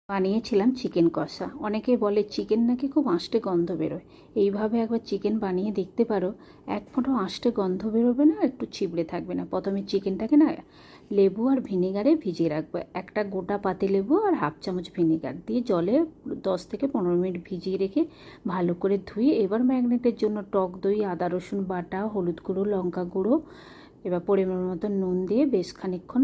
বানিয়েছিলাম চিকেন কষা। অনেকে বলে চিকেন নাকি খুব আষ্টে গন্ধ বেরোয়। এইভাবে একবার চিকেন বানিয়ে দেখতে পারো, এক ফোঁটা আষ্টে গন্ধ বেরোবে না, একটু চিবড়ে থাকবে না। প্রথমে চিকেনটাকে না লেবু আর ভিনেগারে ভিজিয়ে রাখবো। একটা গোটা পাতি লেবু আর হাফ চামচ ভিনেগার দিয়ে জলে 10 থেকে 15 মিনিট ভিজিয়ে রেখে ভালো করে ধুয়ে এবার ম্যারিনেটের জন্য টক দই, আদা রসুন বাটা, হলুদ গুঁড়ো, লঙ্কা গুঁড়ো, এবার পরিমাণ মতো নুন দিয়ে বেশ খানিকক্ষণ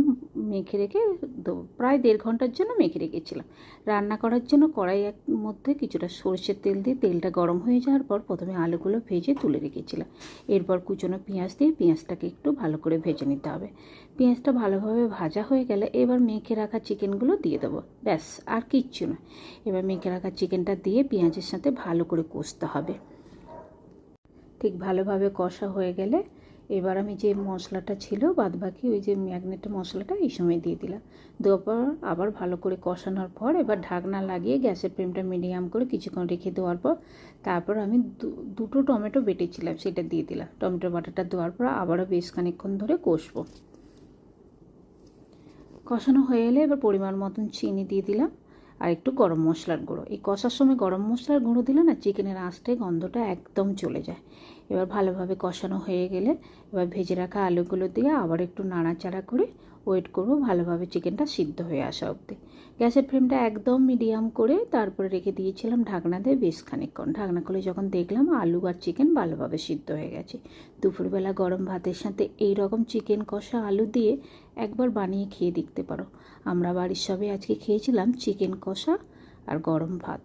মেখে রেখে দেবো। প্রায় 1.5 ঘন্টার জন্য মেখে রেখেছিলাম। রান্না করার জন্য কড়াইয়ের মধ্যে কিছুটা সরষের তেল দিয়ে তেলটা গরম হয়ে যাওয়ার পর প্রথমে আলুগুলো ভেজে তুলে রেখেছিলাম। এরপর কুচনো পেঁয়াজ দিয়ে পেঁয়াজটাকে একটু ভালো করে ভেজে নিতে হবে। পেঁয়াজটা ভালোভাবে ভাজা হয়ে গেলে এবার মেখে রাখা চিকেনগুলো দিয়ে দেবো। ব্যাস, আর কিচ্ছু না। এবার মেখে রাখা চিকেনটা দিয়ে পেঁয়াজের সাথে ভালো করে কষতে হবে। ঠিক ভালোভাবে কষা হয়ে গেলে এবার আমি যে মশলাটা ছিল বাদবাকি ওই যে ম্যাগনেটের মশলাটা এই সময় দিয়ে দিলাম। দেওয়ার পর আবার ভালো করে কষানোর পর এবার ঢাকনা লাগিয়ে গ্যাসের ফ্লেমটা মিডিয়াম করে কিছুক্ষণ রেখে দেওয়ার পর তারপর আমি দুটো টমেটো বেটেছিলাম সেটা দিয়ে দিলাম। টমেটো বাটাটা দেওয়ার পর আবারও বেশ খানিকক্ষণ ধরে কষবো। কষানো হয়ে এলে এবার পরিমাণ মতন চিনি দিয়ে দিলাম আর একটু গরম মশলার গুঁড়ো। এই কষার সময় গরম মশলার গুঁড়ো দিলে না চিকেনের আঁশটে গন্ধটা একদম চলে যায়। এবার ভালোভাবে কষানো হয়ে গেলে এবার ভেজে রাখা আলুগুলো দিয়ে আবার একটু নাড়াচাড়া করে ওয়েট করবো ভালোভাবে চিকেনটা সিদ্ধ হয়ে আসা অবধি। গ্যাসের ফ্লেমটা একদম মিডিয়াম করে তারপরে রেখে দিয়েছিলাম ঢাকনা দিয়ে বেশ খানিকক্ষণ। ঢাকনা খুলে যখন দেখলাম আলু আর চিকেন ভালোভাবে সিদ্ধ হয়ে গেছে, দুপুরবেলা গরম ভাতের সাথে এই রকম চিকেন কষা আলু দিয়ে একবার বানিয়ে খেয়ে দেখতে পারো। আমরা বাড়ির সবাই আজকে খেয়েছিলাম চিকেন কষা আর গরম ভাত।